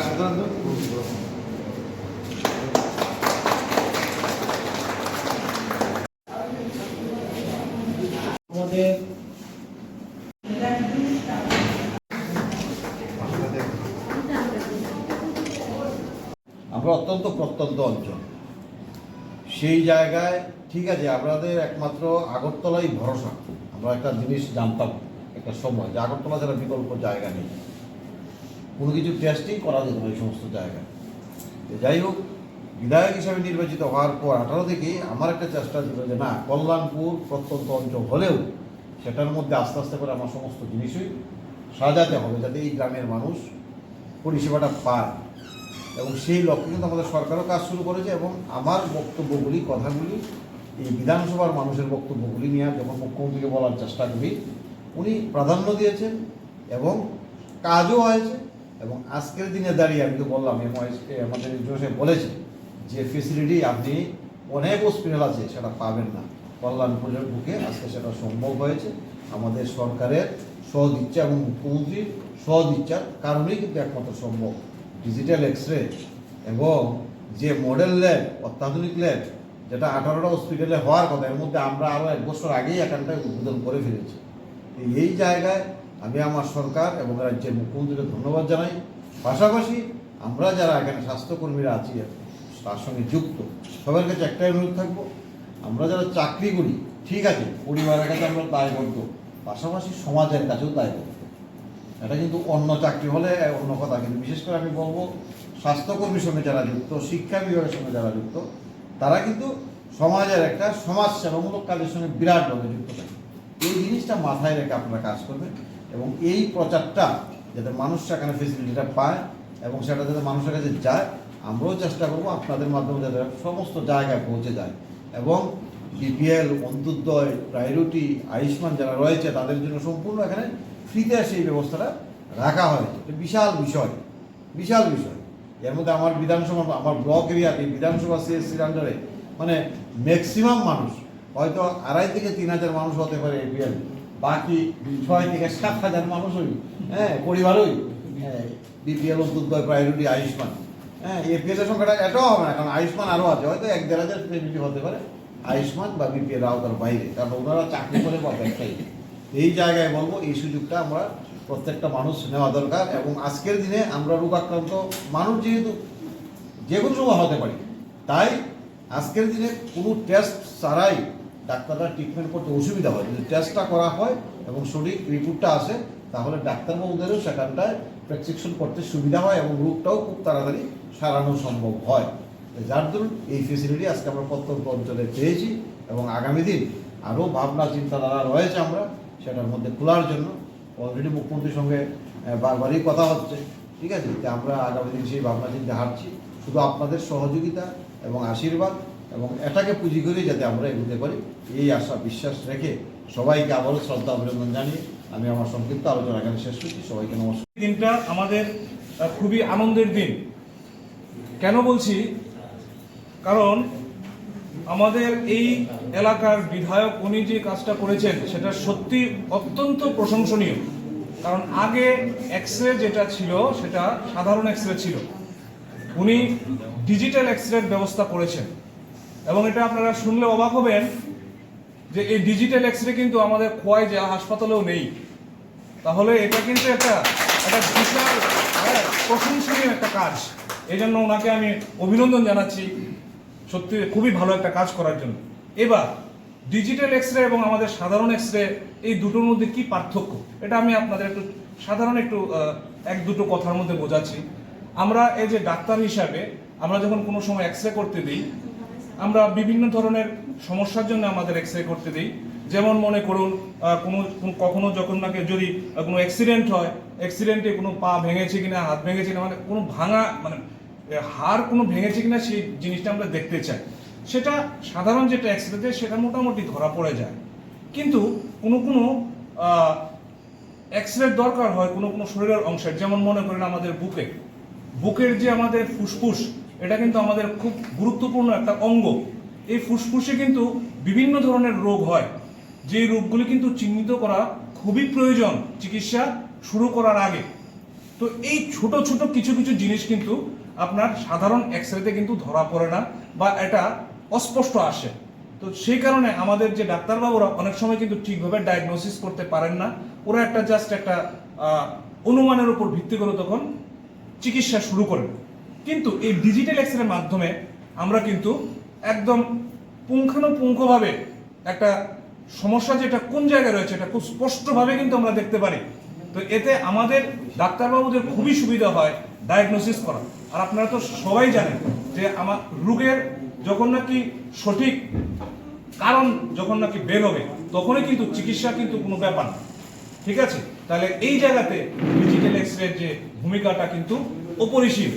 আমরা অত্যন্ত প্রত্যন্ত অঞ্চল, সেই জায়গায় ঠিক আছে আপনাদের একমাত্র আগরতলাই ভরসা। আমরা একটা জিনিস জানতাম একটা সময় যে আগরতলা ছাড়া বিকল্প জায়গা নেই, কোনো কিছু টেস্টিং করা যেত না এই সমস্ত জায়গায়। যাই হোক, বিধায়ক হিসাবে নির্বাচিত হওয়ার পর 18 থেকে আমার একটা চেষ্টা ছিল যে না, কল্যাণপুর প্রত্যন্ত অঞ্চল হলেও সেটার মধ্যে আস্তে আস্তে করে আমার সমস্ত জিনিসই সাজাতে হবে যাতে এই গ্রামের মানুষ পরিষেবাটা পায়, এবং সেই লক্ষ্যে কিন্তু আমাদের সরকারও কাজ শুরু করেছে। এবং আমার বক্তব্যগুলি, কথাগুলি, এই বিধানসভার মানুষের বক্তব্যগুলি নিয়ে যখন মুখ্যমন্ত্রীকে বলার চেষ্টা করি, উনি প্রাধান্য দিয়েছেন এবং কাজও হয়েছে। এবং আজকের দিনে দাঁড়িয়ে আমি তো বললাম, আমাদের সাহেব বলেছে যে ফেসিলিটি আপনি অনেক হসপিটাল আছে সেটা পাবেন না, কল্যাণপুরের বুকে আজকে সেটা সম্ভব হয়েছে আমাদের সরকারের সদিচ্ছা এবং মুখ্যমন্ত্রীর সদিচ্ছার কারণেই কিন্তু একমাত্র সম্ভব। ডিজিটাল এক্সরে এবং যে মডেল ল্যাব, অত্যাধুনিক ল্যাব, যেটা 18টা হসপিটালে হওয়ার কথা, এর মধ্যে আমরা আরও 1 বছর আগেই এখানটায় উদ্বোধন করে ফেলেছি। এই জায়গায় আমি আমার সরকার এবং রাজ্যের মুখ্যমন্ত্রীকে ধন্যবাদ জানাই। পাশাপাশি আমরা যারা এখানে স্বাস্থ্যকর্মীরা আছি তার সঙ্গে যুক্ত, সবার কাছে একটাই অনুরোধ থাকবো, আমরা যারা চাকরি করি ঠিক আছে, পরিবারের কাছে আমরা দায়বদ্ধ, পাশাপাশি সমাজের কাছেও দায়বদ্ধ। এটা কিন্তু অন্য চাকরি হলে অন্য কথা, কিন্তু বিশেষ করে আমি বলবো স্বাস্থ্যকর্মীর সঙ্গে যারা যুক্ত, শিক্ষা বিভাগের সঙ্গে যারা যুক্ত, তারা কিন্তু সমাজের একটা সমাজ সেবামূলক কাজের সঙ্গে বিরাটভাবে যুক্ত থাকে। এই জিনিসটা মাথায় রেখে আপনারা কাজ করবেন এবং এই প্রচারটা যাতে মানুষ সেখানে ফেসিলিটিটা পায় এবং সেটা যাতে মানুষের কাছে যায়, আমরাও চেষ্টা করবো আপনাদের মাধ্যমে যাতে সমস্ত জায়গায় পৌঁছে যায়। এবং বিপিএল, অন্ত্যোদয়, প্রায়োরিটি, আয়ুষ্মান যারা রয়েছে তাদের জন্য সম্পূর্ণ এখানে ফ্রিতে সেই ব্যবস্থাটা রাখা হয়েছে। বিশাল বিষয়, বিশাল বিষয়। এর মধ্যে আমার বিধানসভা, আমার ব্লক এরিয়াতে বিধানসভা সিএসসির আন্ডারে মানে ম্যাক্সিমাম মানুষ হয়তো 2,500 থেকে 3,000 মানুষ হতে পারে এপিএল, বাকি 6 থেকে 7,000 মানুষই পরিবারই BPL, Antyodaya, priority, Ayushman. APL এর সংখ্যাটা এটাও হবে না, কারণ আয়ুষ্মান আরও আছে, হয়তো 1-1,500 ফ্যামিলি হতে পারে আয়ুষ্মান বা বিপিএল আওতার বাইরে, কারণ ওনারা চাকরি করে বা ব্যবসায়ী। এই জায়গায় বলবো এই সুযোগটা আমরা প্রত্যেকটা মানুষ নেওয়া দরকার। এবং আজকের দিনে আমরা রোগাক্রান্ত মানুষ যেহেতু যে কোনো সময় হতে পারি, তাই আজকের দিনে কোনো টেস্ট ছাড়াই ডাক্তাররা ট্রিটমেন্ট করতে অসুবিধা হয়। যদি টেস্টটা করা হয় এবং সঠিক রিপোর্টটা আসে, তাহলে ডাক্তারবাবুদেরও সেখানটায় প্রেসক্রিপশন করতে সুবিধা হয় এবং রোগটাও খুব তাড়াতাড়ি সারানো সম্ভব হয়। যার দরুন এই ফেসিলিটি আজকে আমরা প্রত্যন্ত অঞ্চলে পেয়েছি এবং আগামী দিন আরও ভাবনা চিন্তাধারা রয়েছে আমরা সেটার মধ্যে খোলার জন্য। অলরেডি মুখ্যমন্ত্রীর সঙ্গে বারবারই কথা হচ্ছে, ঠিক আছে, যে আমরা আগামী দিন সেই ভাবনা চিন্তা হাঁটছি। শুধু আপনাদের সহযোগিতা এবং আশীর্বাদ এবং এটাকে পুঁজি করেই যাতে আমরা এগোতে পারি, এই আশা বিশ্বাস রেখে সবাইকে আবারও শ্রদ্ধা অভিনন্দন জানিয়ে আমি আমার সংক্ষিপ্ত আলোচনা এখানে শেষ করছি। সবাইকে নমস্কার। দিনটা আমাদের খুবই আনন্দের দিন। কেন বলছি? কারণ আমাদের এই এলাকার বিধায়ক উনি যে কাজটা করেছেন সেটা সত্যি অত্যন্ত প্রশংসনীয়। কারণ আগে এক্সরে যেটা ছিল সেটা সাধারণ এক্সরে ছিল, উনি ডিজিটাল এক্সরের ব্যবস্থা করেছেন। এবং এটা আপনারা শুনলে অবাক হবেন যে এই ডিজিটাল এক্সরে কিন্তু আমাদের খোয়াই জেলা হাসপাতালেও নেই। তাহলে এটা কিন্তু একটা বিশাল প্রশংসনীয় একটা কাজ। এই জন্য ওনাকে আমি অভিনন্দন জানাচ্ছি, সত্যি খুবই ভালো একটা কাজ করার জন্য। এবার ডিজিটাল এক্সরে এবং আমাদের সাধারণ এক্সরে এই দুটোর মধ্যে কি পার্থক্য, এটা আমি আপনাদের একটু সাধারণ একটু 1-2 কথার মধ্যে বোঝাচ্ছি। আমরা এই যে ডাক্তার হিসাবে আমরা যখন কোনো সময় এক্সরে করতে দিই, আমরা বিভিন্ন ধরনের সমস্যার জন্য আমাদের এক্সরে করতে দিই। যেমন মনে করুন কখনো যখন নাকি যদি কোনো অ্যাক্সিডেন্ট হয়, অ্যাক্সিডেন্টে কোনো পা ভেঙেছে কিনা, হাত ভেঙেছে কিনা, মানে কোনো ভাঙা মানে হাড় কোনো ভেঙেছে কিনা সেই জিনিসটা আমরা দেখতে চাই। সেটা সাধারণ যেটা এক্সরেতে সেটা মোটামুটি ধরা পড়ে যায়। কিন্তু কোনো এক্সরের দরকার হয় কোনো শরীরের অংশের, যেমন মনে করেন আমাদের বুকের যে আমাদের ফুসফুস, এটা কিন্তু আমাদের খুব গুরুত্বপূর্ণ একটা অঙ্গ। এই ফুসফুসে কিন্তু বিভিন্ন ধরনের রোগ হয়, যে রোগগুলি কিন্তু চিহ্নিত করা খুবই প্রয়োজন চিকিৎসা শুরু করার আগে। তো এই ছোট ছোট কিছু কিছু জিনিস কিন্তু আপনার সাধারণ এক্সরেতে কিন্তু ধরা পড়ে না বা এটা অস্পষ্ট আসে। তো সেই কারণে আমাদের যে ডাক্তারবাবুরা অনেক সময় কিন্তু ঠিকভাবে ডায়াগনোসিস করতে পারেন না, ওরা একটা জাস্ট একটা অনুমানের উপর ভিত্তি করে তখন চিকিৎসা শুরু করেন। কিন্তু এই ডিজিটাল এক্সরের মাধ্যমে আমরা কিন্তু একদম পুঙ্খানুপুঙ্খভাবে একটা সমস্যা যেটা কোন জায়গায় রয়েছে এটা খুব স্পষ্টভাবে কিন্তু আমরা দেখতে পারি। তো এতে আমাদের ডাক্তারবাবুদের খুবই সুবিধা হয় ডায়াগনোসিস করা। আর আপনারা তো সবাই জানেন যে আমার রোগের যখন নাকি সঠিক কারণ যখন নাকি বের হবে তখনই কিন্তু চিকিৎসা কিন্তু কোনো ব্যাপার না। ঠিক আছে, তাহলে এই জায়গাতে ডিজিটাল এক্সরের যে ভূমিকাটা কিন্তু অপরিসীম।